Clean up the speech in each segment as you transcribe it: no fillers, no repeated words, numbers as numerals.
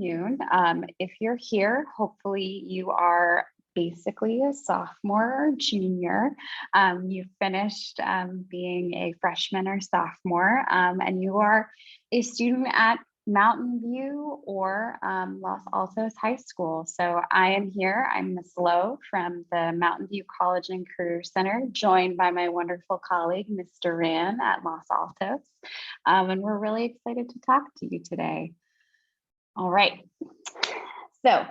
afternoon. If you're here, hopefully you are basically a sophomore or junior. You finished being a freshman or sophomore, and you are a student at Mountain View or Los Altos High School. So I am here. I'm Miss Lowe from the Mountain View College and Career Center, joined by my wonderful colleague, Ms. Duran at Los Altos. And we're really excited to talk to you today. All right. So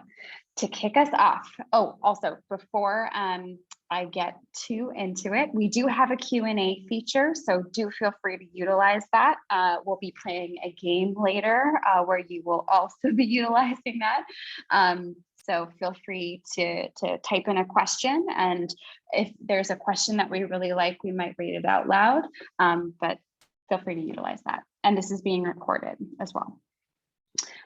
to kick us off, also before I get too into it, we do have a Q&A feature, so do feel free to utilize that. We'll be playing a game later where you will also be utilizing that. So feel free to type in a question, and if there's a question that we really like, we might read it out loud, but feel free to utilize that. And this is being recorded as well.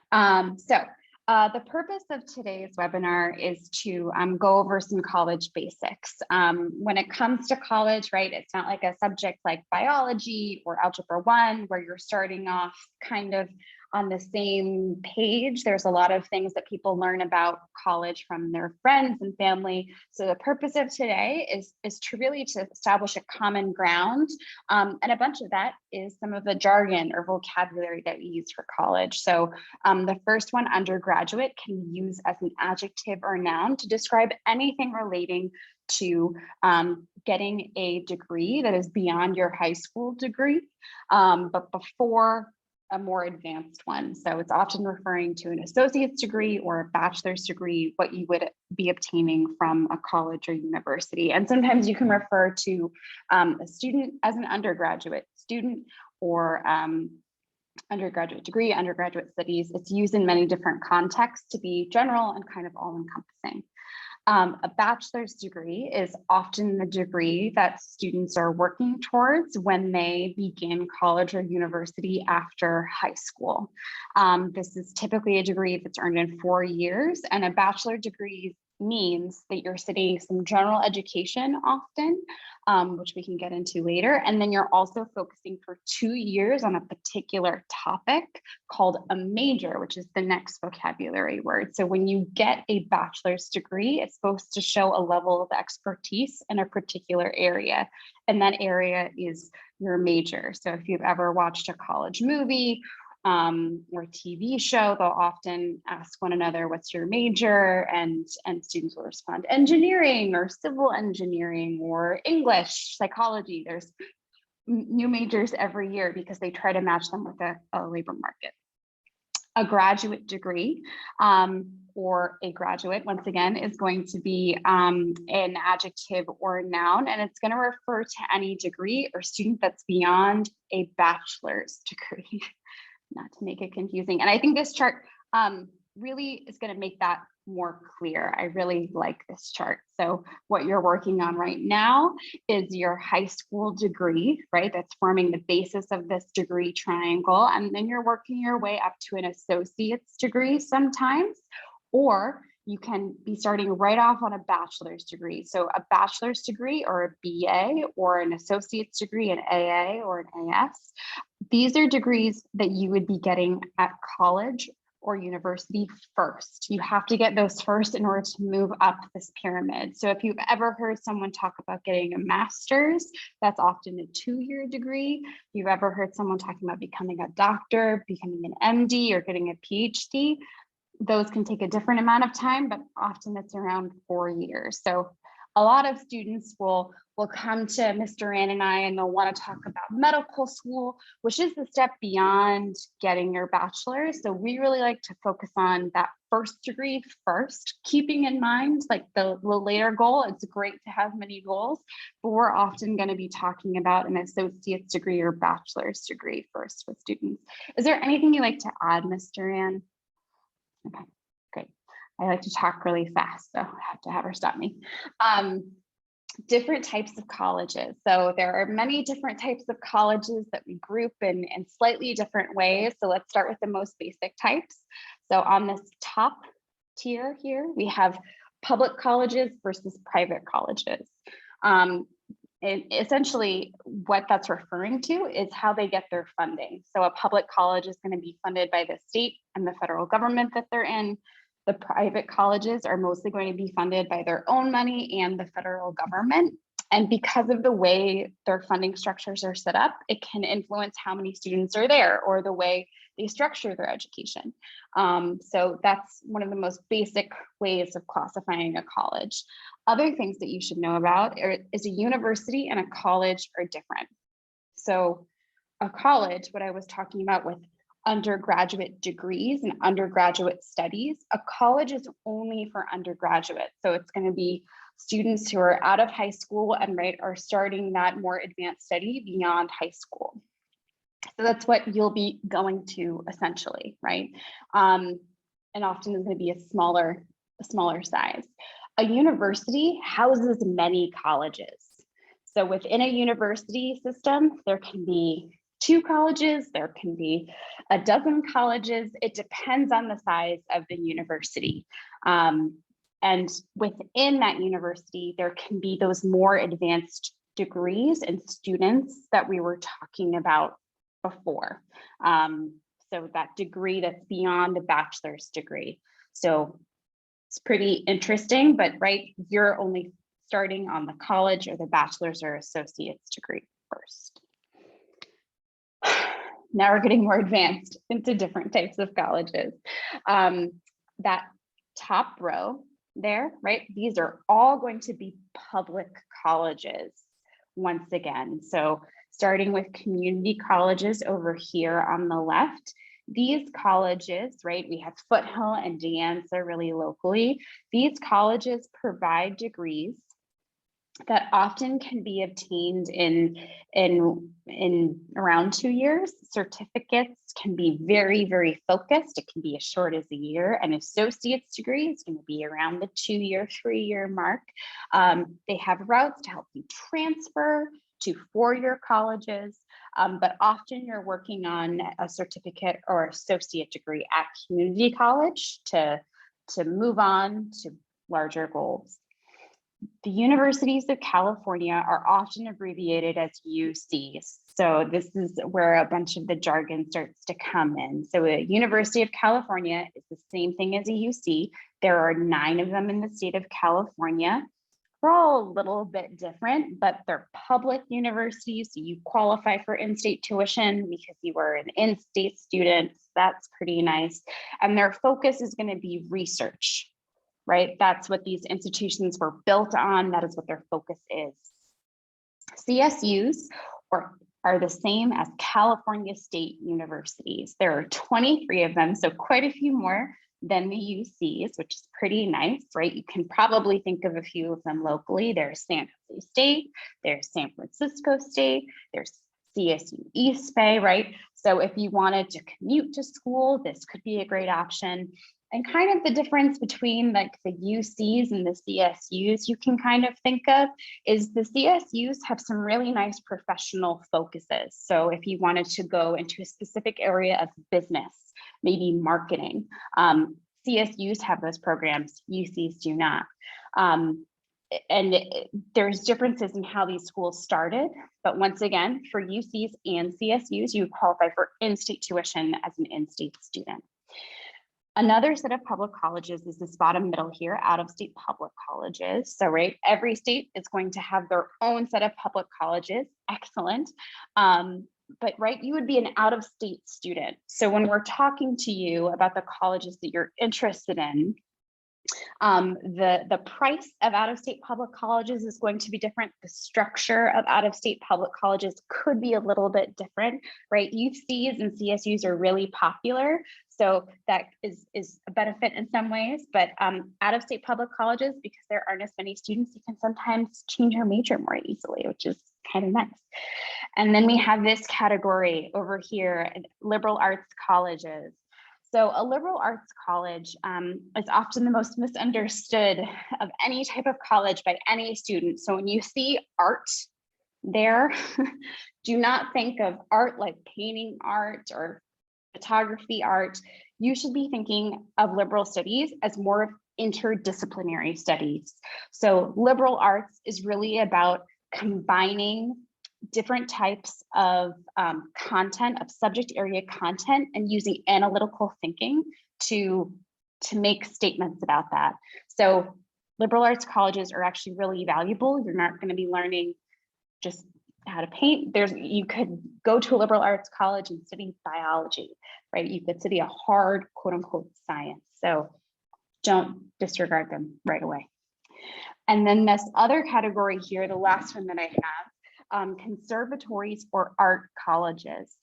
The purpose of today's webinar is to go over some college basics. When it comes to college, right, it's not like a subject like biology or Algebra 1 where you're starting off kind of on the same page. There's a lot of things that people learn about college from their friends and family. So the purpose of today is to really establish a common ground. And a bunch of that is some of the jargon or vocabulary that we use for college. So the first one, undergraduate, can be used as an adjective or noun to describe anything relating to getting a degree that is beyond your high school degree, but before a more advanced one. So it's often referring to an associate's degree or a bachelor's degree, what you would be obtaining from a college or university. And sometimes you can refer to a student as an undergraduate student or undergraduate degree, undergraduate studies. It's used in many different contexts to be general and kind of all-encompassing. A bachelor's degree is often the degree that students are working towards when they begin college or university after high school. This is typically a degree that's earned in 4 years, and a bachelor degree means that you're studying some general education often, which we can get into later. And then you're also focusing for 2 years on a particular topic called a major, which is the next vocabulary word. So when you get a bachelor's degree, it's supposed to show a level of expertise in a particular area. And that area is your major. So if you've ever watched a college movie or TV show, they'll often ask one another, what's your major? And students will respond, engineering or civil engineering or English, psychology. There's new majors every year because they try to match them with a labor market. A graduate degree or a graduate, once again, is going to be an adjective or noun, and it's going to refer to any degree or student that's beyond a bachelor's degree. Not to make it confusing. And I think this chart really is going to make that more clear. I really like this chart. So what you're working on right now is your high school degree, right? That's forming the basis of this degree triangle. And then you're working your way up to an associate's degree sometimes, or you can be starting right off on a bachelor's degree. So a bachelor's degree or a BA or an associate's degree, an AA or an AS. These are degrees that you would be getting at college or university first. You have to get those first in order to move up this pyramid. So if you've ever heard someone talk about getting a master's, that's often a 2-year degree. If you've ever heard someone talking about becoming a doctor, becoming an MD, or getting a PhD, those can take a different amount of time, but often it's around 4 years. So a lot of students will come to Mr. Ann and I, and they'll want to talk about medical school, which is the step beyond getting your bachelor's. So we really like to focus on that first degree first, keeping in mind like the later goal. It's great to have many goals, but we're often going to be talking about an associate's degree or bachelor's degree first with students. Is there anything you'd like to add, Mr. Ann? Okay, great. I like to talk really fast, so I have to have her stop me. Different types of colleges. So there are many different types of colleges that we group in slightly different ways. So let's start with the most basic types. So on this top tier here, we have public colleges versus private colleges. And essentially what that's referring to is how they get their funding. So a public college is going to be funded by the state and the federal government that they're in. The private colleges are mostly going to be funded by their own money and the federal government. And because of the way their funding structures are set up, it can influence how many students are there or the way they structure their education. So that's one of the most basic ways of classifying a college. Other things that you should know about is a university and a college are different. So a college, what I was talking about with undergraduate degrees and undergraduate studies, a college is only for undergraduate. So it's going to be students who are out of high school and are starting that more advanced study beyond high school. So that's what you'll be going to essentially, right? And often it's going to be a smaller size. A university houses many colleges. So within a university system, there can be 2 colleges, there can be a dozen colleges. It depends on the size of the university. And within that university, there can be those more advanced degrees and students that we were talking about before. So that degree that's beyond a bachelor's degree. So it's pretty interesting, but you're only starting on the college or the bachelor's or associate's degree first. Now we're getting more advanced into different types of colleges. That top row there, these are all going to be public colleges once again. So starting with community colleges over here on the left, these colleges, we have Foothill and Deanne, they're really locally. These colleges provide degrees that often can be obtained in around 2 years. Certificates can be very, very focused. It can be as short as a year. An associate's degree is going to be around the 2-year, 3-year mark. They have routes to help you transfer to 4-year colleges, but often you're working on a certificate or associate degree at community college to move on to larger goals. The universities of California are often abbreviated as UCs. So this is where a bunch of the jargon starts to come in. So a University of California is the same thing as a UC. There are 9 of them in the state of California. They're all a little bit different, but they're public universities. So you qualify for in-state tuition because you are an in-state student. That's pretty nice. And their focus is going to be research. That's what these institutions were built on. That is what their focus is. CSUs are the same as California State Universities. There are 23 of them, so quite a few more than the UCs, which is pretty nice, You can probably think of a few of them locally. There's San Jose State, there's San Francisco State, there's CSU East Bay, So if you wanted to commute to school, this could be a great option. And kind of the difference between the UCs and the CSUs you can kind of think of is the CSUs have some really nice professional focuses. So if you wanted to go into a specific area of business, maybe marketing, CSUs have those programs, UCs do not. And there's differences in how these schools started, but once again, for UCs and CSUs, you qualify for in-state tuition as an in-state student. Another set of public colleges is this bottom middle here, out-of-state public colleges. So, every state is going to have their own set of public colleges. Excellent. But, you would be an out-of-state student. So when we're talking to you about the colleges that you're interested in, the price of out-of-state public colleges is going to be different. The structure of out-of-state public colleges could be a little bit different, UCs and CSUs are really popular. So that is a benefit in some ways, but out-of-state public colleges, because there aren't as many students, you can sometimes change your major more easily, which is kind of nice. And then we have this category over here, liberal arts colleges. So a liberal arts college is often the most misunderstood of any type of college by any student. So when you see art there, do not think of art like painting art or photography art. You should be thinking of liberal studies as more of interdisciplinary studies. So liberal arts is really about combining different types of content, of subject area content, and using analytical thinking to make statements about that. So liberal arts colleges are actually really valuable. You're not going to be learning just how to paint. You could go to a liberal arts college and study biology, right? You could study a hard, quote unquote, science. So don't disregard them right away. And then this other category here, the last one that I have, conservatories or art colleges.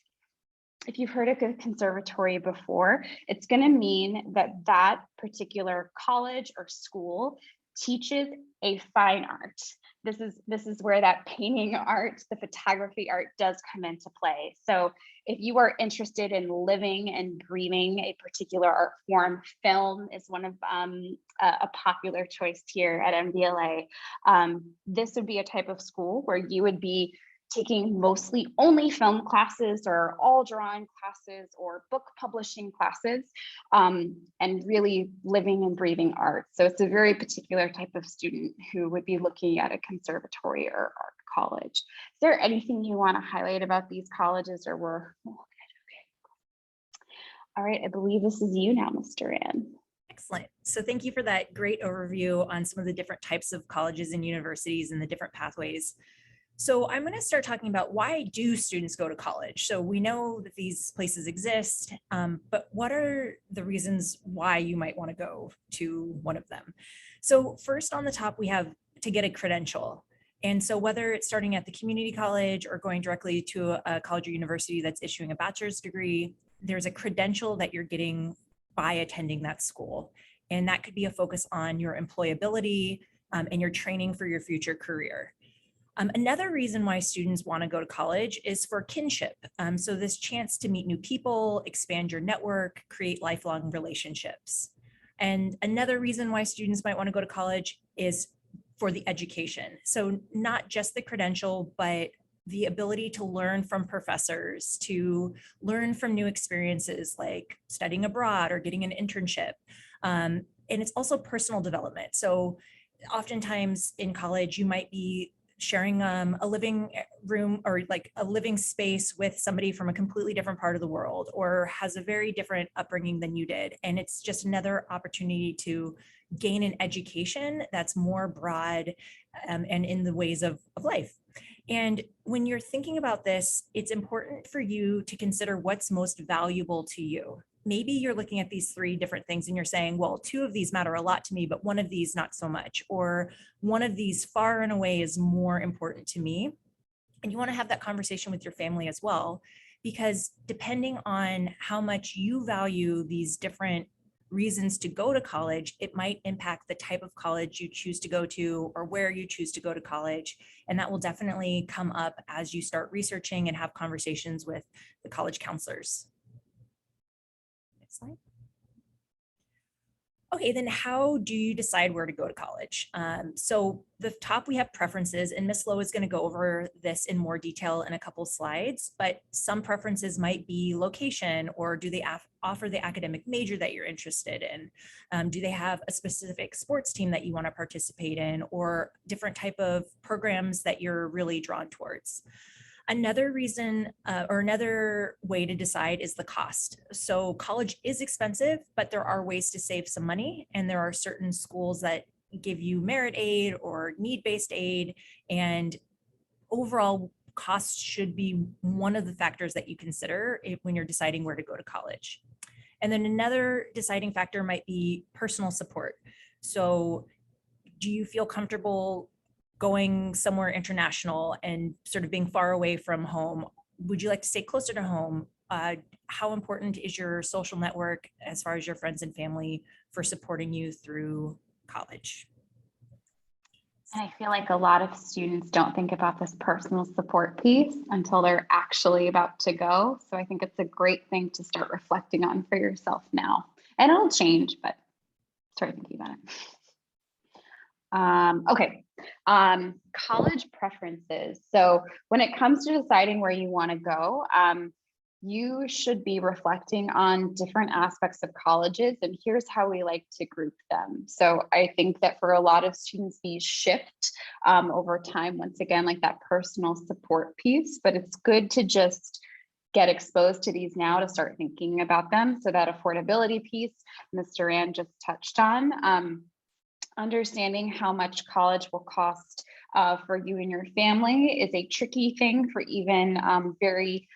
If you've heard of a conservatory before, it's going to mean that that particular college or school teaches a fine art. This is where that painting art, the photography art does come into play. So if you are interested in living and breathing a particular art form, film is one of a popular choice here at MVLA. This would be a type of school where you would be taking mostly only film classes or all drawing classes or book publishing classes, and really living and breathing art. So it's a very particular type of student who would be looking at a conservatory or art college. Is there anything you want to highlight about these colleges, or we're okay? All right, I believe this is you now, Mr. Rand. Excellent. So thank you for that great overview on some of the different types of colleges and universities and the different pathways. So I'm going to start talking about, why do students go to college? So we know that these places exist, but what are the reasons why you might want to go to one of them? So first on the top, we have to get a credential. And so whether it's starting at the community college or going directly to a college or university that's issuing a bachelor's degree, there's a credential that you're getting by attending that school. And that could be a focus on your employability and your training for your future career. Another reason why students want to go to college is for kinship. So this chance to meet new people, expand your network, create lifelong relationships. And another reason why students might want to go to college is for the education. So not just the credential, but the ability to learn from professors, to learn from new experiences like studying abroad or getting an internship. And it's also personal development. So oftentimes in college, you might be sharing a living room or like a living space with somebody from a completely different part of the world, or has a very different upbringing than you did. And it's just another opportunity to gain an education that's more broad and in the ways of life. And when you're thinking about this, it's important for you to consider what's most valuable to you. Maybe you're looking at these three different things and you're saying, well, two of these matter a lot to me, but one of these not so much, or one of these far and away is more important to me. And you want to have that conversation with your family as well, because depending on how much you value these different reasons to go to college, it might impact the type of college you choose to go to or where you choose to go to college. And that will definitely come up as you start researching and have conversations with the college counselors. Next slide. Okay, then how do you decide where to go to college? So the top, we have preferences, and Ms. Lowe is going to go over this in more detail in a couple slides, but some preferences might be location, or do they offer the academic major that you're interested in? Do they have a specific sports team that you want to participate in, or different type of programs that you're really drawn towards? Another reason or another way to decide is the cost. So college is expensive, but there are ways to save some money. And there are certain schools that give you merit aid or need-based aid. And overall costs should be one of the factors that you consider when you're deciding where to go to college. And then another deciding factor might be personal support. So do you feel comfortable going somewhere international and sort of being far away from home? Would you like to stay closer to home? How important is your social network as far as your friends and family for supporting you through college? And I feel like a lot of students don't think about this personal support piece until they're actually about to go. So I think it's a great thing to start reflecting on for yourself now. And it'll change, but start thinking about it. Okay, college preferences. So when it comes to deciding where you want to go, you should be reflecting on different aspects of colleges, and here's how we like to group them. So I think that for a lot of students, these shift over time, once again, like that personal support piece, but it's good to just get exposed to these now to start thinking about them. So that affordability piece, Mr. Rand just touched on, understanding how much college will cost for you and your family is a tricky thing for even very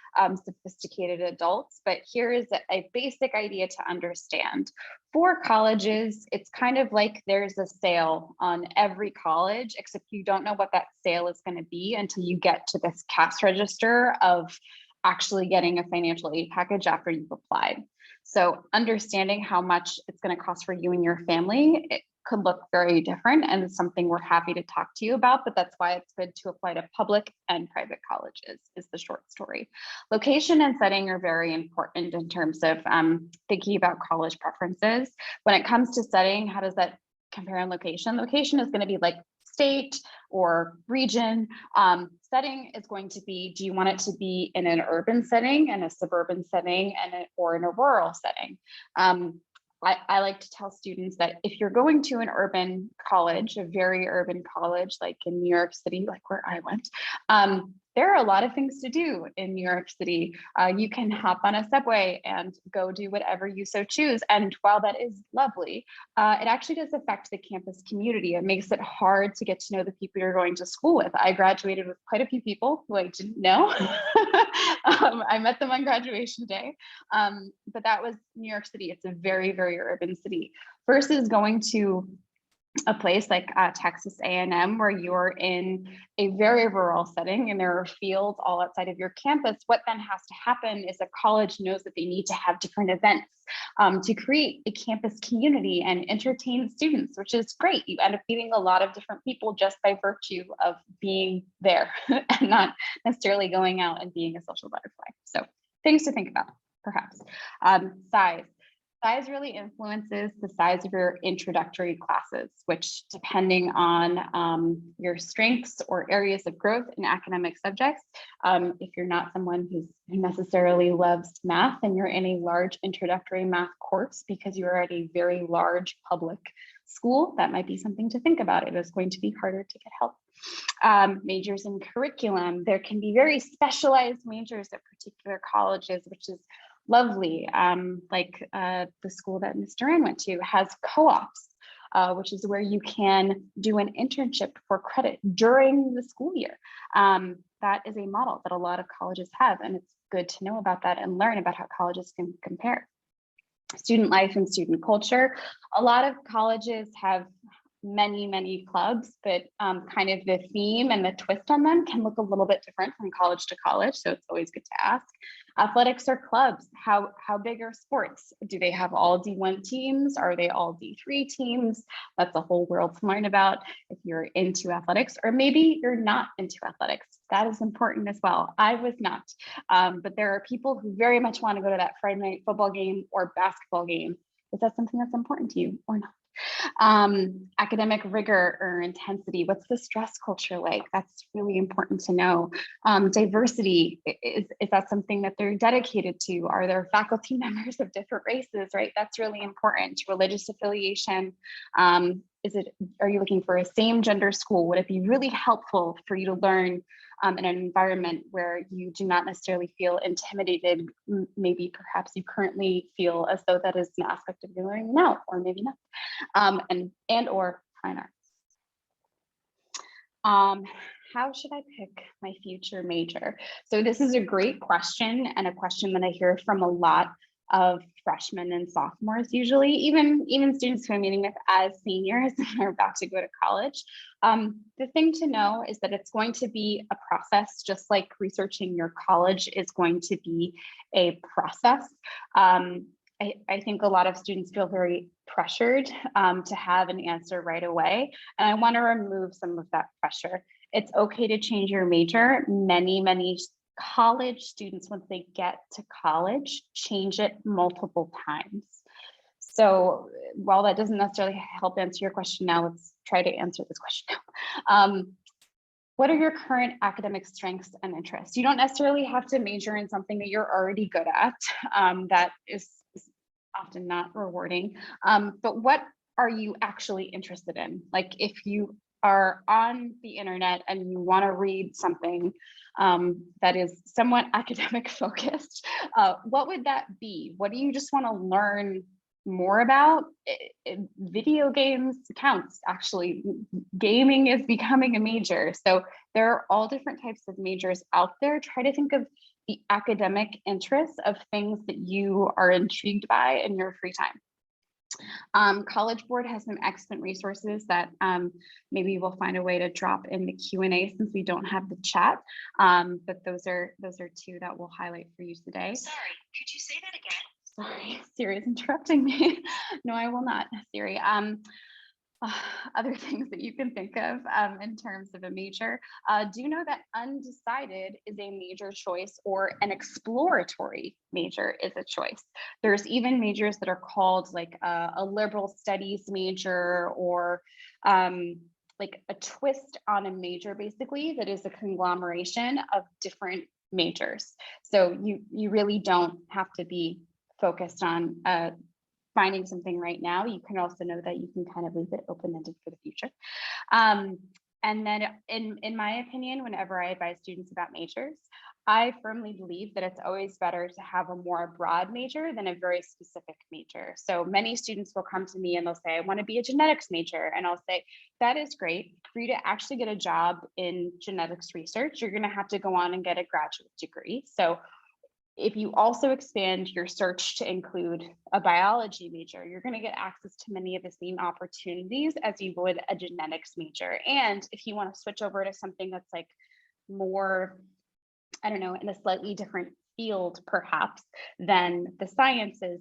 sophisticated adults. But here is a basic idea to understand. For colleges, it's kind of like there's a sale on every college, except you don't know what that sale is going to be until you get to this cash register of actually getting a financial aid package after you've applied. So understanding how much it's going to cost for you and your family, it could look very different, and it's something we're happy to talk to you about, but that's why it's good to apply to public and private colleges, is the short story. Location and setting are very important in terms of thinking about college preferences. When it comes to setting, how does that compare in location? Location is going to be like state or region. Setting is going to be, do you want it to be in an urban setting, and a suburban setting, or in a rural setting? I like to tell students that if you're going to an urban college, a very urban college, like in New York City, like where I went, there are a lot of things to do in New York City. You can hop on a subway and go do whatever you so choose. And while that is lovely, it actually does affect the campus community. It makes it hard to get to know the people you're going to school with. I graduated with quite a few people who I didn't know. I met them on graduation day, but that was New York City. It's a very, very urban city versus going to a place like Texas A&M, where you're in a very rural setting and there are fields all outside of your campus. What then has to happen is a college knows that they need to have different events to create a campus community and entertain students, which is great. You end up meeting a lot of different people just by virtue of being there and not necessarily going out and being a social butterfly. So things to think about, perhaps. Size. Size really influences the size of your introductory classes, which, depending on your strengths or areas of growth in academic subjects, if you're not someone who necessarily loves math and you're in a large introductory math course because you're at a very large public school, that might be something to think about. It is going to be harder to get help. Majors in curriculum. There can be very specialized majors at particular colleges, which is lovely. Like the school that Mr. Rand went to has co-ops, which is where you can do an internship for credit during the school year. That is a model that a lot of colleges have, and it's good to know about that and learn about how colleges can compare. Student life and student culture. A lot of colleges have many clubs, but kind of the theme and the twist on them can look a little bit different from college to college. So it's always good to ask. Athletics or clubs, how big are sports? Do they have all D1 teams? Are they all D3 teams? That's a whole world to learn about if you're into athletics, or maybe you're not into athletics. That is important as well. I was not, but there are people who very much want to go to that Friday night football game or basketball game. Is that something that's important to you or not? Academic rigor or intensity. What's the stress culture like? That's really important to know. Diversity, is that something that they're dedicated to? Are there faculty members of different races, right? That's really important. Religious affiliation. Are you looking for a same gender school? Would it be really helpful for you to learn in an environment where you do not necessarily feel intimidated? Maybe perhaps you currently feel as though that is an aspect of your learning now, or maybe not. And or fine arts. How should I pick my future major? So this is a great question, and a question that I hear from a lot of freshmen and sophomores, usually even students who I'm meeting with as seniors and are about to go to college. The thing to know is that it's going to be a process, just like researching your college is going to be a process. I think a lot of students feel very pressured to have an answer right away, and I want to remove some of that pressure. It's okay to change your major. Many college students, once they get to college, change it multiple times. So while that doesn't necessarily help answer your question now, let's try to answer this question now. what are your current academic strengths and interests? You don't necessarily have to major in something that you're already good at. That is often not rewarding. But what are you actually interested in? Like if you are on the internet and you want to read something that is somewhat academic focused, what would that be? What do you just want to learn more about? Video games counts, actually. Gaming is becoming a major. So there are all different types of majors out there. Try to think of the academic interests of things that you are intrigued by in your free time. College Board has some excellent resources that maybe we'll find a way to drop in the Q&A since we don't have the chat. But those are two that we'll highlight for you today. Sorry, could you say that again? Sorry, Siri is interrupting me. No, I will not, Siri. Other things that you can think of in terms of a major. Do you know that undecided is a major choice, or an exploratory major is a choice? There's even majors that are called like a liberal studies major, or like a twist on a major, basically, that is a conglomeration of different majors. So you really don't have to be focused on finding something right now. You can also know that you can kind of leave it open-ended for the future. And then in my opinion, whenever I advise students about majors, I firmly believe that it's always better to have a more broad major than a very specific major. So many students will come to me and they'll say, I want to be a genetics major. And I'll say, that is great. For you to actually get a job in genetics research, you're going to have to go on and get a graduate degree. So if you also expand your search to include a biology major, you're going to get access to many of the same opportunities as you would a genetics major. And if you want to switch over to something that's like more, I don't know, in a slightly different field, perhaps, than the sciences,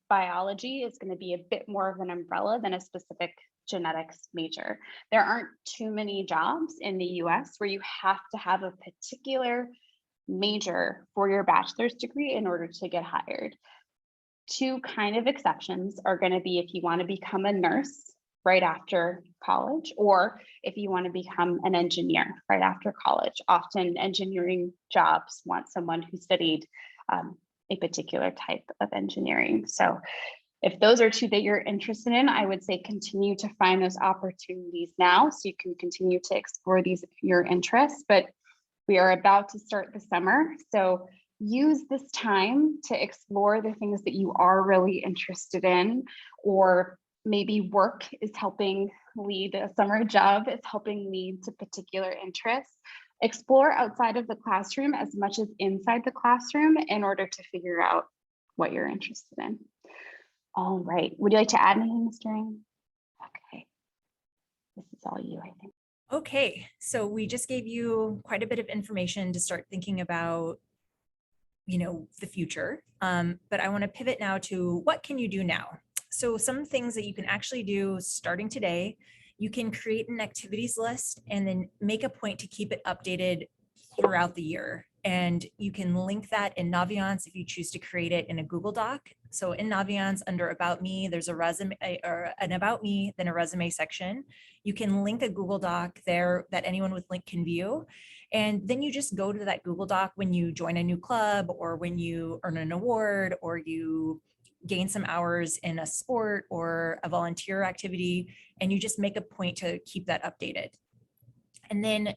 biology is going to be a bit more of an umbrella than a specific genetics major. There aren't too many jobs in the US where you have to have a particular major for your bachelor's degree in order to get hired. Two kind of exceptions are going to be if you want to become a nurse right after college, or if you want to become an engineer right after college. Often engineering jobs want someone who studied a particular type of engineering. So if those are two that you're interested in, I would say continue to find those opportunities now so you can continue to explore your interests. But we are about to start the summer, so use this time to explore the things that you are really interested in, or maybe work is helping lead, a summer job is helping lead to particular interests. Explore outside of the classroom as much as inside the classroom in order to figure out what you're interested in. All right, would you like to add anything, Mr. Ring? Okay, this is all you, I think. Okay, so we just gave you quite a bit of information to start thinking about, the future. But I want to pivot now to what can you do now? So some things that you can actually do starting today, you can create an activities list and then make a point to keep it updated throughout the year. And you can link that in Naviance if you choose to create it in a Google Doc. So in Naviance, under About Me, there's a resume, or an About Me, then a resume section. You can link a Google Doc there that anyone with link can view. And then you just go to that Google Doc when you join a new club, or when you earn an award, or you gain some hours in a sport or a volunteer activity, and you just make a point to keep that updated. And then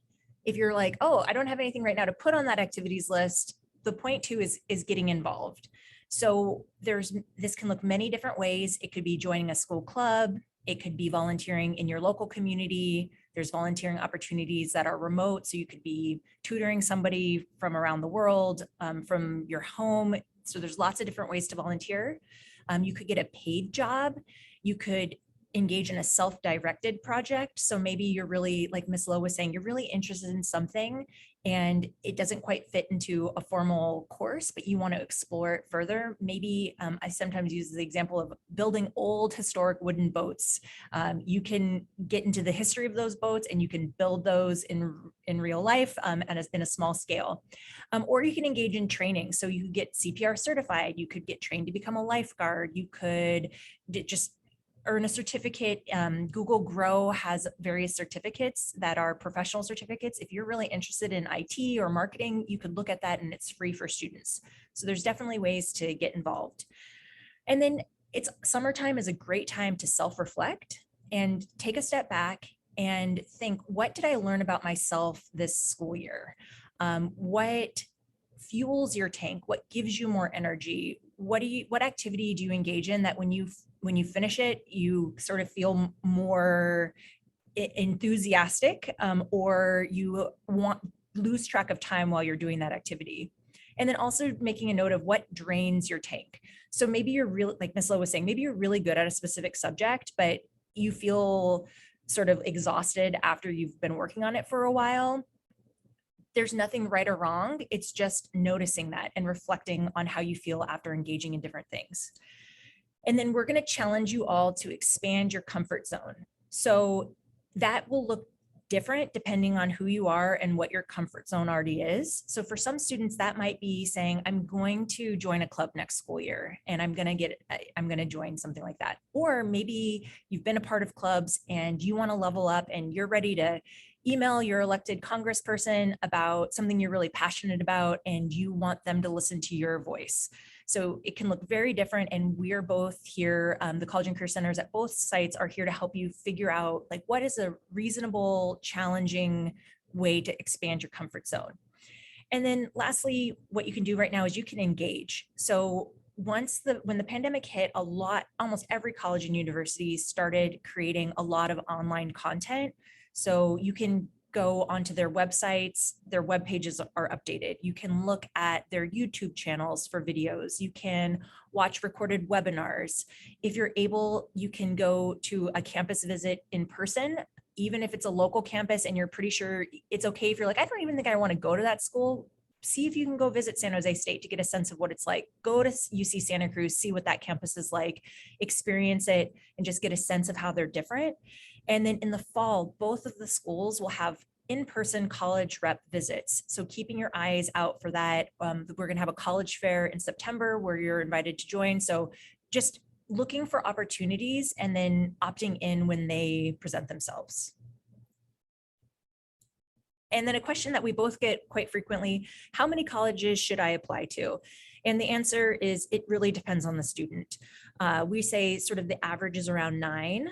if you're like, oh, I don't have anything right now to put on that activities list, the point too is getting involved. So this can look many different ways. It could be joining a school club. It could be volunteering in your local community. There's volunteering opportunities that are remote. So you could be tutoring somebody from around the world, from your home. So there's lots of different ways to volunteer. You could get a paid job. You could engage in a self-directed project. So maybe you're really, like Ms. Lowe was saying, you're really interested in something and it doesn't quite fit into a formal course, but you want to explore it further. Maybe I sometimes use the example of building old historic wooden boats. You can get into the history of those boats and you can build those in real life and in a small scale. Or you can engage in training. So you could get CPR certified. You could get trained to become a lifeguard. You could just earn a certificate. Google Grow has various certificates that are professional certificates. If you're really interested in IT or marketing, you could look at that, and it's free for students. So there's definitely ways to get involved. And then summertime is a great time to self-reflect and take a step back and think, what did I learn about myself this school year? What fuels your tank? What gives you more energy? What activity do you engage in that when you finish it, you sort of feel more enthusiastic, or you lose track of time while you're doing that activity? And then also making a note of what drains your tank. So maybe you're really, like Ms. Lowe was saying, maybe you're really good at a specific subject, but you feel sort of exhausted after you've been working on it for a while. There's nothing right or wrong. It's just noticing that and reflecting on how you feel after engaging in different things. And then we're going to challenge you all to expand your comfort zone. So that will look different depending on who you are and what your comfort zone already is. So for some students, that might be saying, I'm going to join a club next school year, and I'm going to join something like that. Or maybe you've been a part of clubs and you want to level up and you're ready to email your elected congressperson about something you're really passionate about, and you want them to listen to your voice. So it can look very different. And we're both here, the College and Career Centers at both sites are here to help you figure out, like, what is a reasonable, challenging way to expand your comfort zone. And then lastly, what you can do right now is you can engage. So when the pandemic hit, almost every college and university started creating a lot of online content. So you can go onto their websites, their web pages are updated. You can look at their YouTube channels for videos. You can watch recorded webinars. If you're able, you can go to a campus visit in person, even if it's a local campus and you're pretty sure it's okay if you're like, I don't even think I want to go to that school. See if you can go visit San Jose State to get a sense of what it's like. Go to UC Santa Cruz, see what that campus is like, experience it, and just get a sense of how they're different. And then in the fall, both of the schools will have in-person college rep visits. So keeping your eyes out for that. We're going to have a college fair in September where you're invited to join. So just looking for opportunities and then opting in when they present themselves. And then a question that we both get quite frequently, how many colleges should I apply to? And the answer is, it really depends on the student. We say sort of the average is around 9.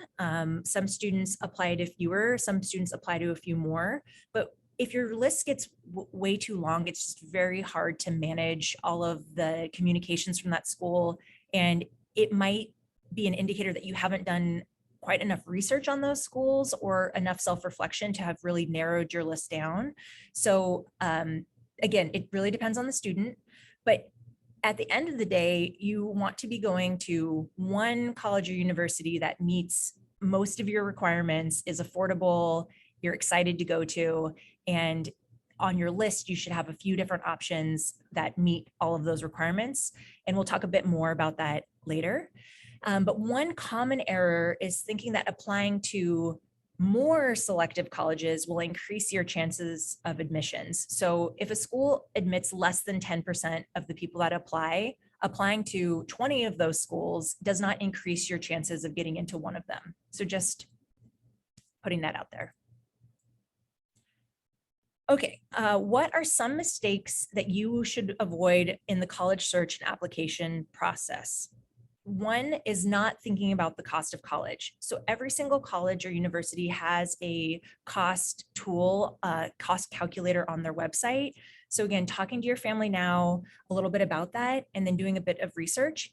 Some students apply to fewer, some students apply to a few more. But if your list gets way too long, it's just very hard to manage all of the communications from that school. And it might be an indicator that you haven't done quite enough research on those schools or enough self-reflection to have really narrowed your list down. So again, it really depends on the student, but at the end of the day, you want to be going to one college or university that meets most of your requirements, is affordable, you're excited to go to, and on your list, you should have a few different options that meet all of those requirements. And we'll talk a bit more about that later. But one common error is thinking that applying to more selective colleges will increase your chances of admissions. So if a school admits less than 10% of the people that apply, applying to 20 of those schools does not increase your chances of getting into one of them. So just putting that out there. Okay, what are some mistakes that you should avoid in the college search and application process? One is not thinking about the cost of college. So every single college or university has a cost tool, cost calculator on their website. So again, talking to your family now a little bit about that, and then doing a bit of research.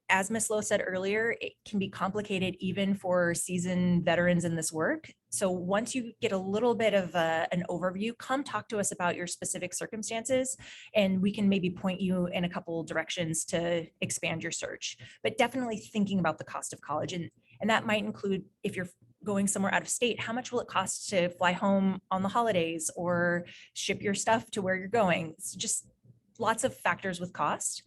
As Ms. Lowe said earlier, it can be complicated even for seasoned veterans in this work. So once you get a little bit of an overview, come talk to us about your specific circumstances, and we can maybe point you in a couple directions to expand your search. But definitely thinking about the cost of college, and that might include, if you're going somewhere out of state, how much will it cost to fly home on the holidays or ship your stuff to where you're going? It's just lots of factors with cost.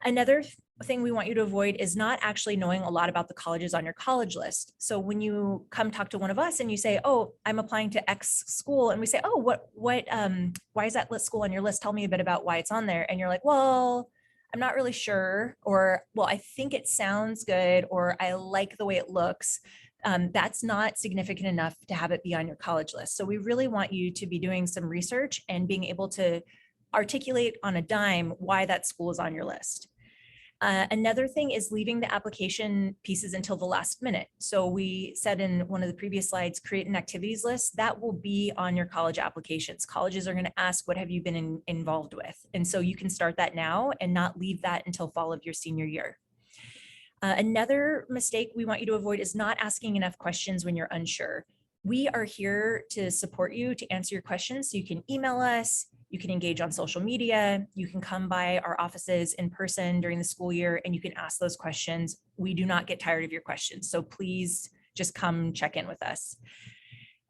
Another thing we want you to avoid is not actually knowing a lot about the colleges on your college list. So when you come talk to one of us and you say, oh, I'm applying to X school, and we say, oh, why is that school on your list? Tell me a bit about why it's on there. And you're like, well, I'm not really sure, or, well, I think it sounds good, or I like the way it looks, that's not significant enough to have it be on your college list. So we really want you to be doing some research and being able to articulate on a dime why that school is on your list. Another thing is leaving the application pieces until the last minute. So we said in one of the previous slides, create an activities list that will be on your college applications. Colleges are going to ask, what have you been involved with? And so you can start that now and not leave that until fall of your senior year. Another mistake we want you to avoid is not asking enough questions when you're unsure. We are here to support you, to answer your questions. So you can email us, you can engage on social media, you can come by our offices in person during the school year, and you can ask those questions. We do not get tired of your questions. So please just come check in with us.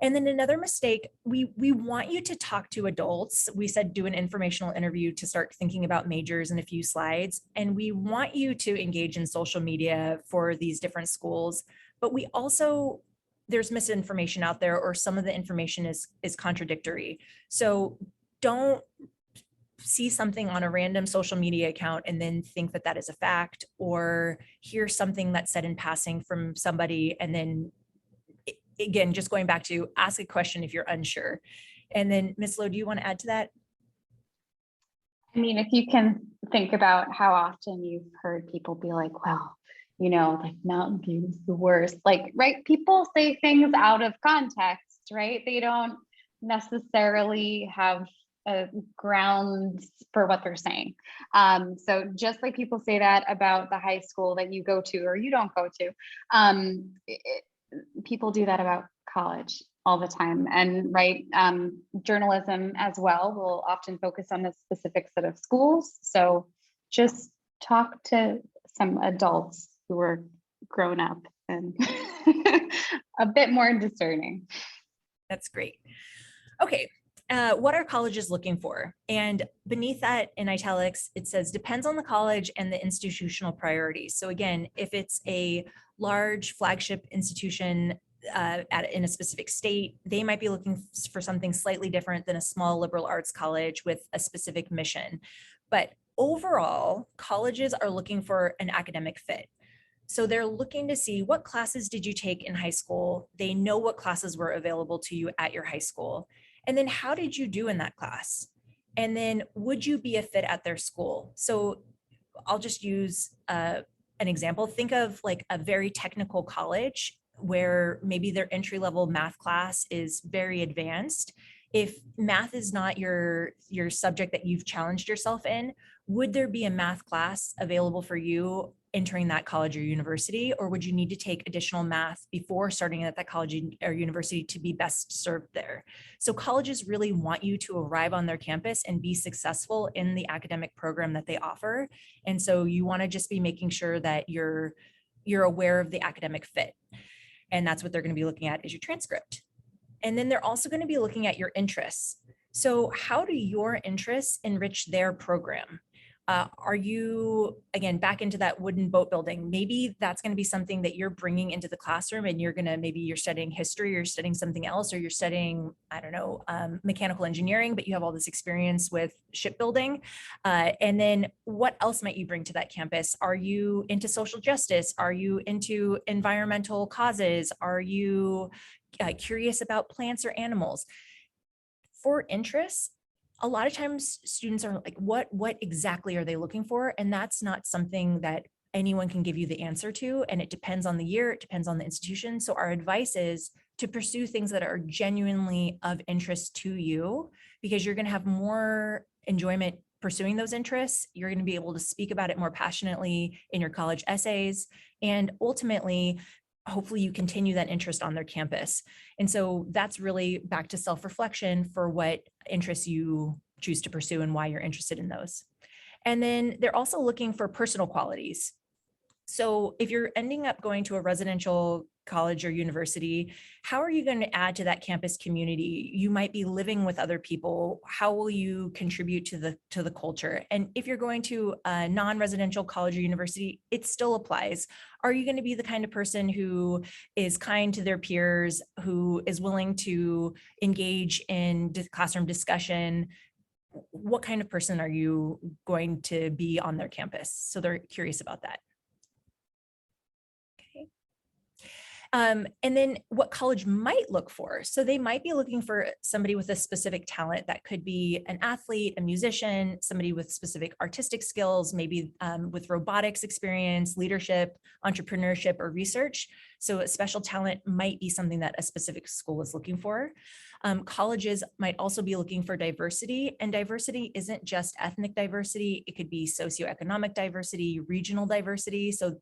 And then another mistake, we want you to talk to adults. We said do an informational interview to start thinking about majors in a few slides. And we want you to engage in social media for these different schools. But we also, there's misinformation out there, or some of the information is contradictory. So don't see something on a random social media account and then think that that is a fact, or hear something that's said in passing from somebody and then, again, just going back to ask a question if you're unsure. And then Ms. Lowe, do you want to add to that? I mean, if you can think about how often you've heard people be like, well, you know, like Mountain View is the worst. Like, right, people say things out of context, right? They don't necessarily have a ground for what they're saying. So just like people say that about the high school that you go to or you don't go to, people do that about college all the time. And right, journalism as well will often focus on the specific set of schools. So just talk to some adults who are grown up and a bit more discerning. That's great. Okay. What are colleges looking for? And beneath that in italics, it says depends on the college and the institutional priorities. So again, if it's a large flagship institution in a specific state, they might be looking for something slightly different than a small liberal arts college with a specific mission. But overall, colleges are looking for an academic fit. So they're looking to see what classes did you take in high school? They know what classes were available to you at your high school. And then how did you do in that class? And then would you be a fit at their school? So I'll just use an example. Think of like a very technical college where maybe their entry-level math class is very advanced. If math is not your subject that you've challenged yourself in, would there be a math class available for you entering that college or university, or would you need to take additional math before starting at that college or university to be best served there? So colleges really want you to arrive on their campus and be successful in the academic program that they offer. And so you want to just be making sure that you're aware of the academic fit. And that's what they're going to be looking at is your transcript. And then they're also going to be looking at your interests. So how do your interests enrich their program? Are you, again, back into that wooden boat building? Maybe that's going to be something that you're bringing into the classroom and maybe you're studying history, or studying something else, or you're studying, I don't know, mechanical engineering, but you have all this experience with shipbuilding. And then what else might you bring to that campus? Are you into social justice? Are you into environmental causes? Are you curious about plants or animals? For interests, a lot of times students are like, what exactly are they looking for? And that's not something that anyone can give you the answer to. And it depends on the year, it depends on the institution. So our advice is to pursue things that are genuinely of interest to you, because you're going to have more enjoyment pursuing those interests. You're going to be able to speak about it more passionately in your college essays. And ultimately, hopefully you continue that interest on their campus. And so that's really back to self-reflection for what interests you choose to pursue and why you're interested in those. And then they're also looking for personal qualities. So if you're ending up going to a residential college or university, how are you going to add to that campus community? You might be living with other people. How will you contribute to the culture? And if you're going to a non-residential college or university, it still applies. Are you going to be the kind of person who is kind to their peers, who is willing to engage in classroom discussion, what kind of person are you going to be on their campus? So they're curious about that. Okay. And then what college might look for. So they might be looking for somebody with a specific talent that could be an athlete, a musician, somebody with specific artistic skills, maybe with robotics experience, leadership, entrepreneurship, or research. So a special talent might be something that a specific school is looking for. Colleges might also be looking for diversity, and diversity isn't just ethnic diversity. It could be socioeconomic diversity, regional diversity. So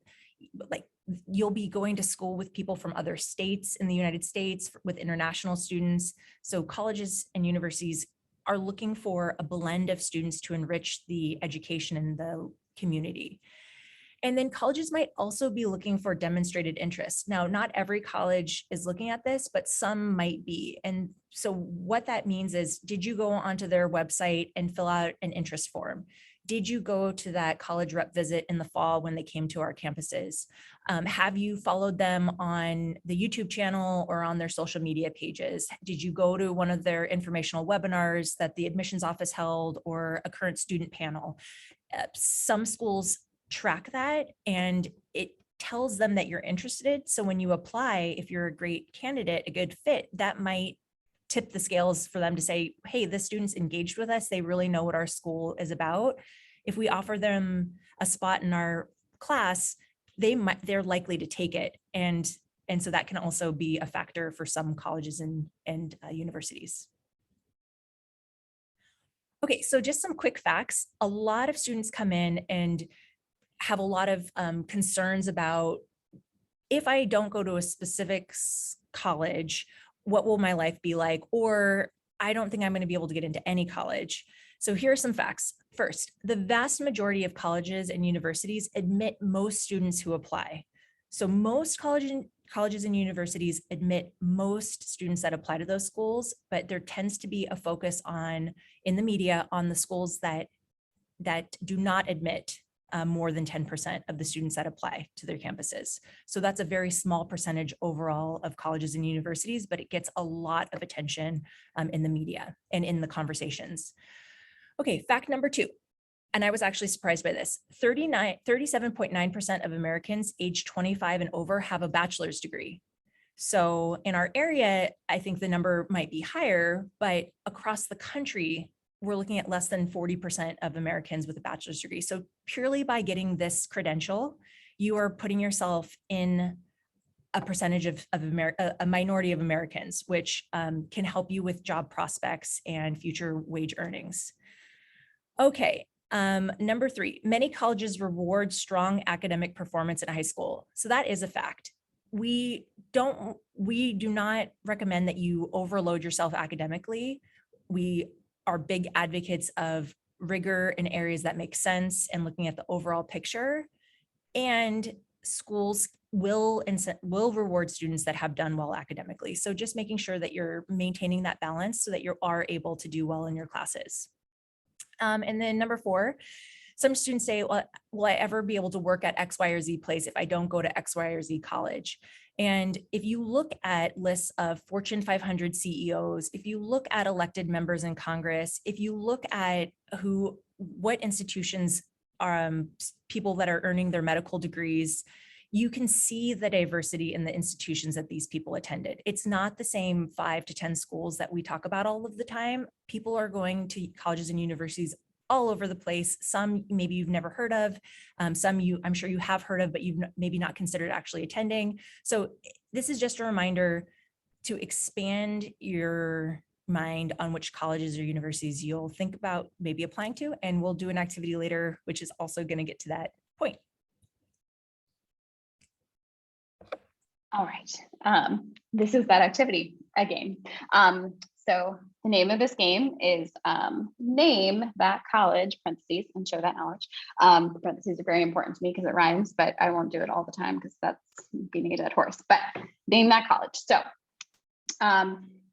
like you'll be going to school with people from other states in the United States, with international students. So colleges and universities are looking for a blend of students to enrich the education in the community. And then colleges might also be looking for demonstrated interest. Now, not every college is looking at this, but some might be. And so what that means is, did you go onto their website and fill out an interest form? Did you go to that college rep visit in the fall when they came to our campuses? Have you followed them on the YouTube channel or on their social media pages? Did you go to one of their informational webinars that the admissions office held, or a current student panel? Some schools track that, and it tells them that you're interested. So when you apply, if you're a great candidate, a good fit, that might tip the scales for them to say, hey, this student's engaged with us. They really know what our school is about. If we offer them a spot in our class, they're likely to take it. And so that can also be a factor for some colleges and universities. Okay, so just some quick facts. A lot of students come in and have a lot of concerns about, if I don't go to a specific college, what will my life be like? Or I don't think I'm going to be able to get into any college. So here are some facts. First, the vast majority of colleges and universities admit most students who apply. So most colleges and universities admit most students that apply to those schools, but there tends to be a focus in the media on the schools that do not admit more than 10% of the students that apply to their campuses. So that's a very small percentage overall of colleges and universities, but it gets a lot of attention in the media and in the conversations. Okay, fact number 2, and I was actually surprised by this. 37.9% of Americans age 25 and over have a bachelor's degree. So in our area, I think the number might be higher, but across the country, we're looking at less than 40% of Americans with a bachelor's degree. So purely by getting this credential, you are putting yourself in a percentage of a minority of Americans, which can help you with job prospects and future wage earnings. Okay, number 3, many colleges reward strong academic performance in high school. So that is a fact. We do not recommend that you overload yourself academically. We are big advocates of rigor in areas that make sense and looking at the overall picture. And schools will reward students that have done well academically. So just making sure that you're maintaining that balance so that you are able to do well in your classes. And then number 4, some students say, well, will I ever be able to work at X, Y, or Z place if I don't go to X, Y, or Z college? And if you look at lists of Fortune 500 CEOs, if you look at elected members in Congress, if you look at what institutions are people that are earning their medical degrees, you can see the diversity in the institutions that these people attended. It's not the same 5 to 10 schools that we talk about all of the time. People are going to colleges and universities all over the place. Some maybe you've never heard of, some I'm sure you have heard of, but you've maybe not considered actually attending. So this is just a reminder to expand your mind on which colleges or universities you'll think about maybe applying to, and we'll do an activity later, which is also going to get to that point. All right, this is that activity, a game. So the name of this game is name that college, parentheses, and show that knowledge. The parentheses are very important to me because it rhymes, but I won't do it all the time because that's beating a dead horse, but name that college. So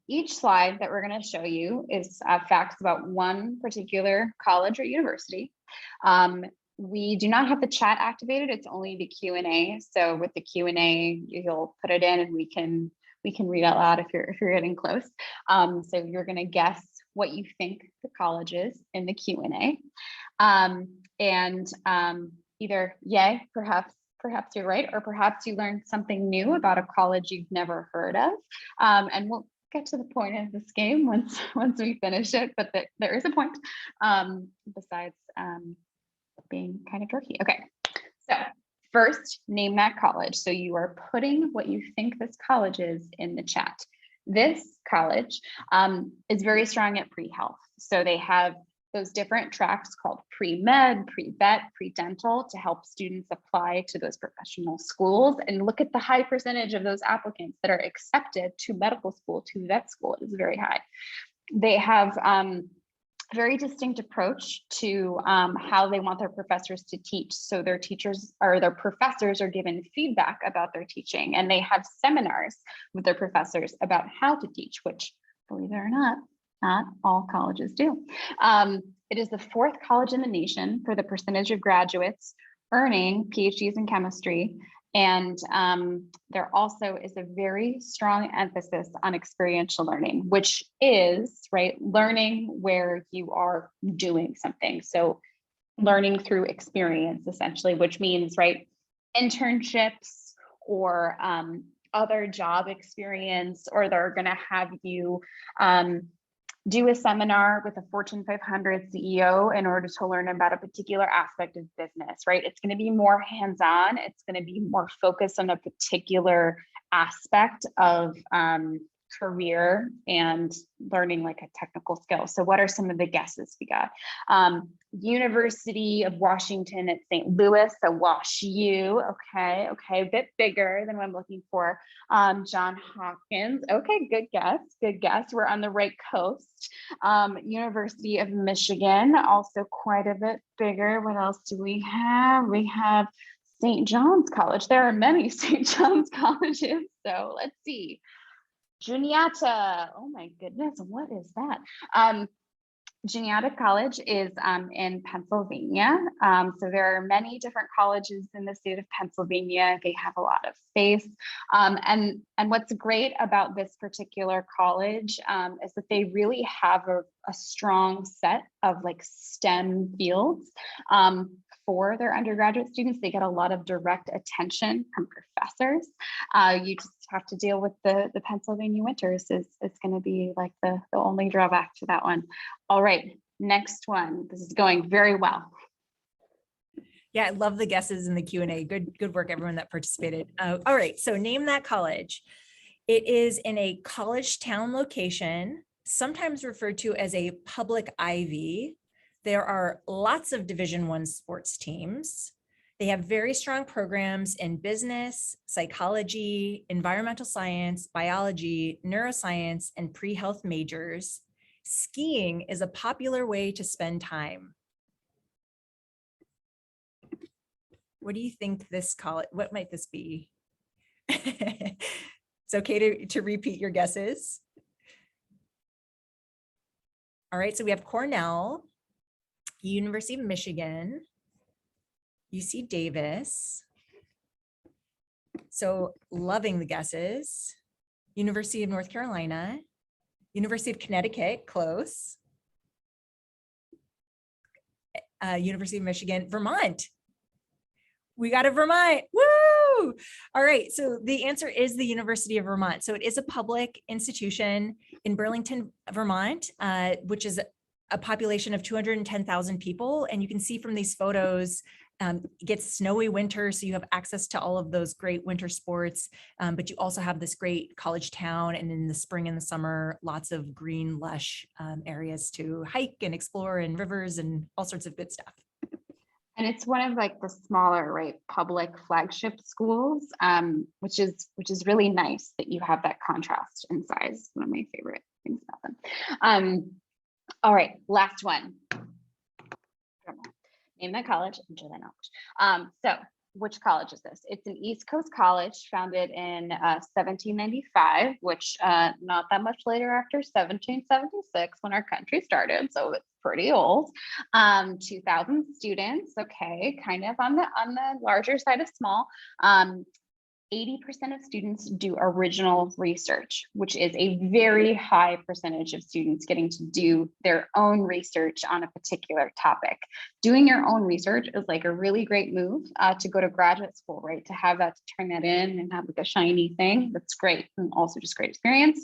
each slide that we're going to show you is facts about one particular college or university. We do not have the chat activated. It's only the Q&A. So with the Q&A, you'll put it in and we can read out loud if you're getting close. So you're going to guess what you think the college is in the Q&A. Either yay, perhaps you're right, or perhaps you learned something new about a college you've never heard of. And we'll get to the point of this game once we finish it, but there is a point besides being kind of dorky. Okay, so first, name that college. So you are putting what you think this college is in the chat. This college is very strong at pre-health. So they have those different tracks called pre-med, pre-vet, pre-dental to help students apply to those professional schools. And look at the high percentage of those applicants that are accepted to medical school, to vet school. It is very high. They have very distinct approach to how they want their professors to teach. So their teachers or their professors are given feedback about their teaching, and they have seminars with their professors about how to teach, which, believe it or not all colleges do. It is the 4th college in the nation for the percentage of graduates earning PhDs in chemistry. And there also is a very strong emphasis on experiential learning, which is, right, learning where you are doing something. So learning through experience, essentially, which means, right, internships or other job experience, or they're going to have you do a seminar with a Fortune 500 CEO in order to learn about a particular aspect of business, right? It's going to be more hands-on. It's going to be more focused on a particular aspect of career and learning like a technical skill. So what are some of the guesses we got? University of Washington at St. Louis, so Wash U, okay, a bit bigger than what I'm looking for. John Hopkins, okay, good guess. We're on the right coast. University of Michigan, also quite a bit bigger. What else do we have? We have St. John's College. There are many St. John's colleges, so let's see. Juniata, oh my goodness, what is that? Juniata College is in Pennsylvania. So there are many different colleges in the state of Pennsylvania. They have a lot of space. And what's great about this particular college is that they really have a strong set of like STEM fields. For their undergraduate students, they get a lot of direct attention from professors. You just have to deal with the Pennsylvania winters is going to be like the only drawback to that one. All right, next one. This is going very well. Yeah, I love the guesses in the Q&A. Good work, everyone that participated. All right, so name that college. It is in a college town location, sometimes referred to as a public Ivy. There are lots of Division I sports teams. They have very strong programs in business, psychology, environmental science, biology, neuroscience, and pre-health majors. Skiing is a popular way to spend time. What do you think this college, what might this be? It's okay to repeat your guesses. All right, so we have Cornell, University of Michigan, UC Davis. So loving the guesses. University of North Carolina, University of Connecticut, close. University of Michigan, Vermont. We got a Vermont, woo! All right, so the answer is the University of Vermont. So it is a public institution in Burlington, Vermont, which is a population of 210,000 people. And you can see from these photos, it gets snowy winter, so you have access to all of those great winter sports, but you also have this great college town, and in the spring and the summer, lots of green, lush areas to hike and explore, and rivers and all sorts of good stuff. And it's one of like the smaller, right, public flagship schools, which is really nice that you have that contrast in size. One of my favorite things about them. All right, last one. Name that college, enjoy that knowledge. So which college is this? It's an East Coast college founded in 1795, which not that much later after 1776 when our country started, so it's pretty old. 2,000 students, okay, kind of on the larger side of small. 80% of students do original research, which is a very high percentage of students getting to do their own research on a particular topic. Doing your own research is like a really great move to go to graduate school, right? To have that, to turn that in and have like a shiny thing. That's great. And also just great experience.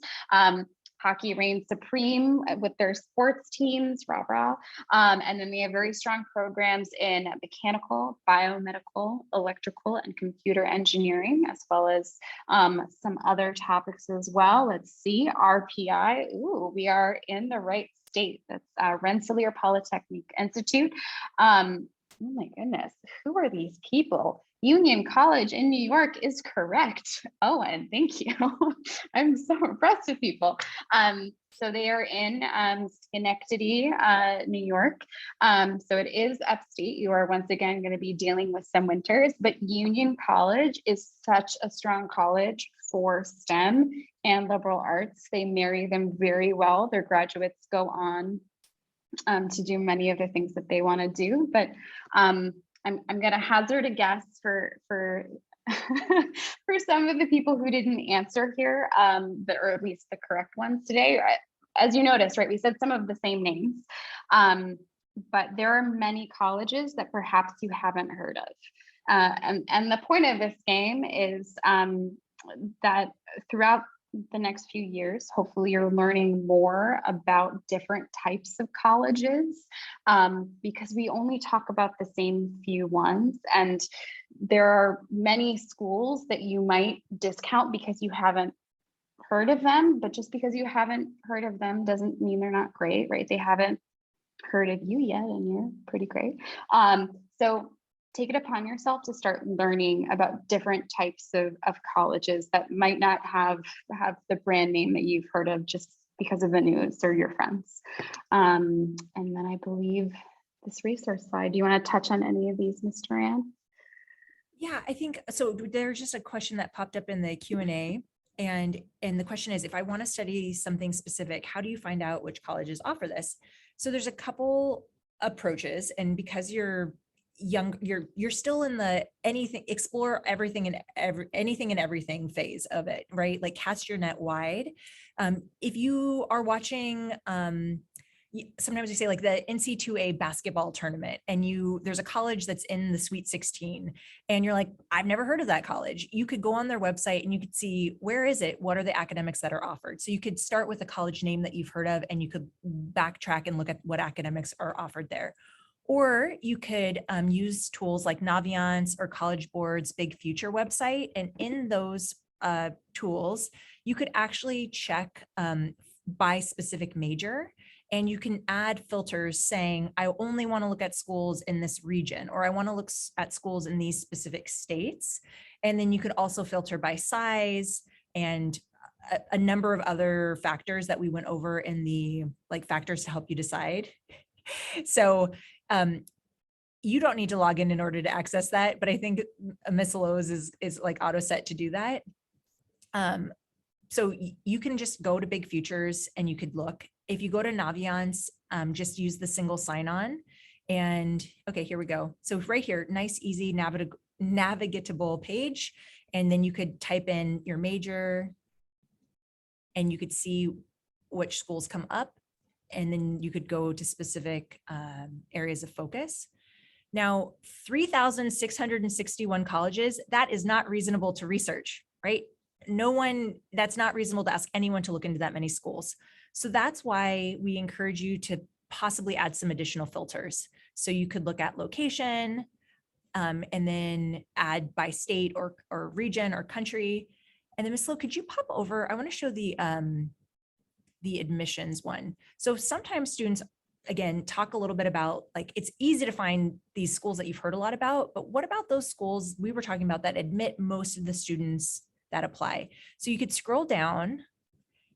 Hockey reigns supreme with their sports teams, rah, rah. And then they have very strong programs in mechanical, biomedical, electrical, and computer engineering, as well as some other topics as well. Let's see, RPI. Ooh, we are in the right state. That's Rensselaer Polytechnic Institute. Oh my goodness, who are these people? Union College in New York is correct. Owen, thank you. I'm so impressed with people. So they are in Schenectady, New York. So it is upstate. You are once again going to be dealing with some winters, but Union College is such a strong college for STEM and liberal arts. They marry them very well. Their graduates go on to do many of the things that they want to do, but I'm going to hazard a guess for for some of the people who didn't answer here, or at least the correct ones today. As you noticed, right, we said some of the same names, but there are many colleges that perhaps you haven't heard of. And the point of this game is that throughout the next few years, hopefully you're learning more about different types of colleges, because we only talk about the same few ones. And there are many schools that you might discount because you haven't heard of them, but just because you haven't heard of them doesn't mean they're not great, right? They haven't heard of you yet, and you're pretty great. So take it upon yourself to start learning about different types of colleges that might not have the brand name that you've heard of just because of the news or your friends. And then I believe this resource slide, do you want to touch on any of these, Ms. Duran? Yeah, I think so. There's just a question that popped up in the Q&A. And the question is, if I want to study something specific, how do you find out which colleges offer this? So there's a couple approaches, and because you're young, you're still in the explore everything and anything and everything phase of it, right? Like cast your net wide. If you are watching, sometimes we say like the NC2A basketball tournament, and there's a college that's in the Sweet 16, and you're like, I've never heard of that college. You could go on their website and you could see, where is it? What are the academics that are offered? So you could start with a college name that you've heard of, and you could backtrack and look at what academics are offered there. Or you could use tools like Naviance or College Board's Big Future website. And in those tools, you could actually check by specific major, and you can add filters saying, I only want to look at schools in this region, or I want to look at schools in these specific states. And then you could also filter by size and a number of other factors that we went over in the factors to help you decide. So you don't need to log in order to access that, but I think Miss Lowe's is like auto set to do that. So you can just go to Big Futures and you could look. If you go to Naviance, just use the single sign-on. And okay, here we go. So right here, nice, easy, navigatable page. And then you could type in your major and you could see which schools come up. And then you could go to specific areas of focus. Now, 3,661 colleges, that is not reasonable to research, right? That's not reasonable to ask anyone to look into that many schools. So that's why we encourage you to possibly add some additional filters. So you could look at location, and then add by state or region or country. And then Ms. Lowe, could you pop over? I want to show the admissions one. So sometimes students, again, talk a little bit about, like, it's easy to find these schools that you've heard a lot about, but what about those schools we were talking about that admit most of the students that apply? So you could scroll down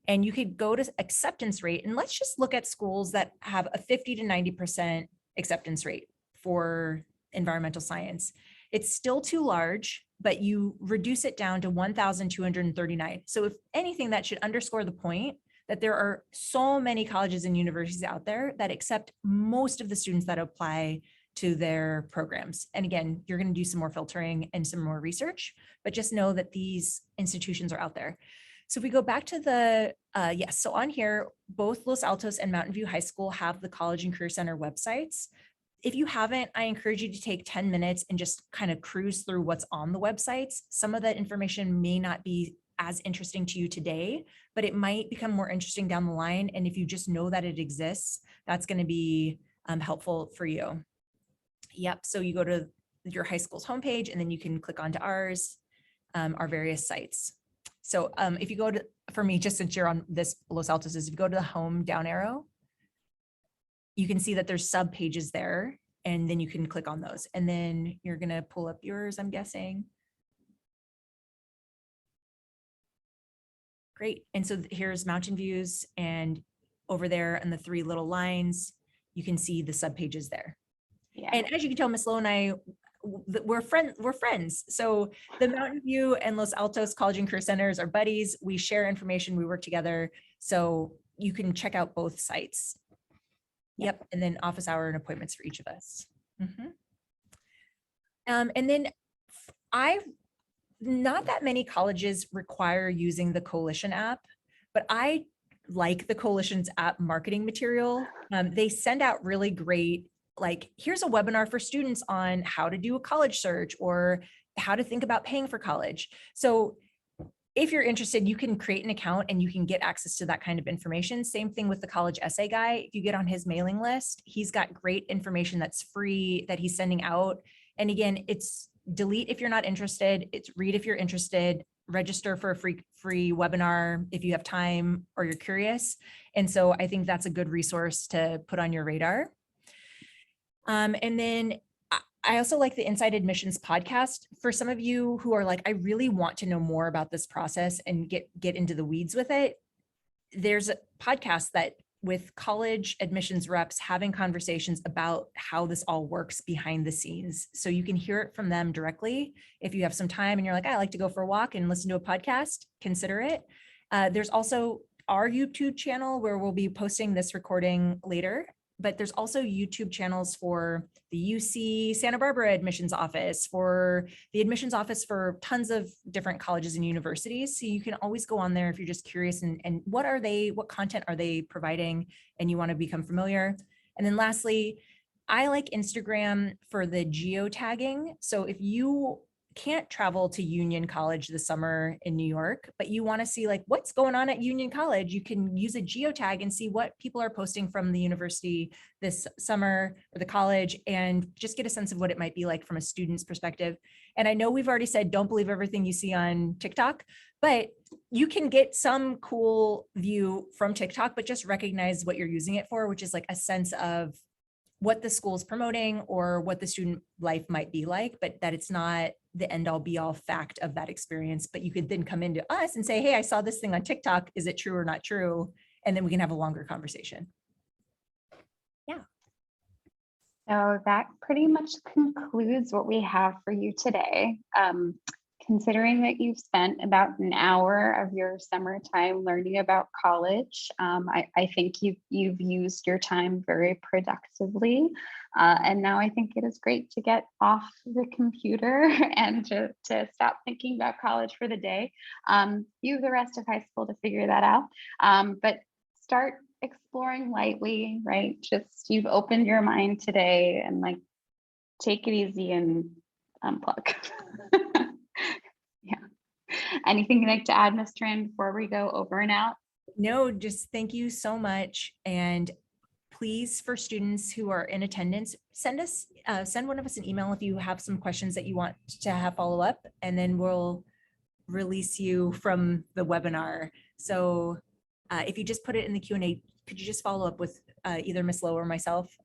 and you could go to acceptance rate, and let's just look at schools that have a 50 to 90% acceptance rate for environmental science. It's still too large, but you reduce it down to 1,239. So if anything, that should underscore the point that there are so many colleges and universities out there that accept most of the students that apply to their programs. And again, you're going to do some more filtering and some more research, but just know that these institutions are out there. So if we go back to the, yes, so on here, both Los Altos and Mountain View High School have the College and Career Center websites. If you haven't, I encourage you to take 10 minutes and just kind of cruise through what's on the websites. Some of that information may not be as interesting to you today, but it might become more interesting down the line. And if you just know that it exists, that's going to be helpful for you. Yep. So you go to your high school's homepage and then you can click onto ours, our various sites. So if you go to, for me, just since you're on this Los Altos, is if you go to the home down arrow, you can see that there's sub pages there, and then you can click on those. And then you're going to pull up yours, I'm guessing. Great. And so here's Mountain Views, and over there in the 3 little lines, you can see the sub pages there. Yeah. And as you can tell, Miss Lowe and I, we're friends. So the Mountain View and Los Altos College and Career Centers are buddies. We share information, we work together. So you can check out both sites. Yep. And then office hour and appointments for each of us. And then not that many colleges require using the Coalition app, but I like the Coalition's app marketing material. They send out really great, like, here's a webinar for students on how to do a college search or how to think about paying for college. So if you're interested, you can create an account and you can get access to that kind of information. Same thing with the college essay guy. If you get on his mailing list, he's got great information that's free that he's sending out. And again, it's delete if you're not interested, it's read if you're interested, register for a free webinar if you have time or you're curious. And so I think that's a good resource to put on your radar. And then I also like the Inside Admissions podcast. For some of you who are like, I really want to know more about this process and get into the weeds with it, there's a podcast that with college admissions reps having conversations about how this all works behind the scenes. So you can hear it from them directly. If you have some time and you're like, I like to go for a walk and listen to a podcast, consider it. There's also our YouTube channel where we'll be posting this recording later. But there's also YouTube channels for the UC Santa Barbara admissions office, for the admissions office for tons of different colleges and universities. So you can always go on there if you're just curious and what content are they providing and you want to become familiar. And then lastly, I like Instagram for the geotagging. So if you can't travel to Union College this summer in New York, but you want to see like what's going on at Union College, you can use a geotag and see what people are posting from the university this summer or the college and just get a sense of what it might be like from a student's perspective. And I know we've already said, don't believe everything you see on TikTok, but you can get some cool view from TikTok, but just recognize what you're using it for, which is like a sense of what the school is promoting or what the student life might be like, but that it's not the end all be all fact of that experience. But you could then come into us and say, hey, I saw this thing on TikTok. Is it true or not true? And then we can have a longer conversation. Yeah. So that pretty much concludes what we have for you today. Considering that you've spent about an hour of your summertime learning about college, I think you've used your time very productively. And now I think it is great to get off the computer and to stop thinking about college for the day. You have the rest of high school to figure that out. But start exploring lightly, right? Just you've opened your mind today and like take it easy and unplug. Yeah. Anything you'd like to add, Ms. Tran, before we go over and out? No, just thank you so much. And please, for students who are in attendance, send one of us an email if you have some questions that you want to have follow up, and then we'll release you from the webinar. So if you just put it in the Q&A, could you just follow up with either Ms. Lowe or myself,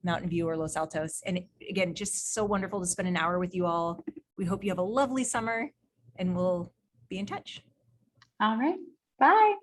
Mountain View or Los Altos? And again, just so wonderful to spend an hour with you all. We hope you have a lovely summer and we'll be in touch. All right. Bye.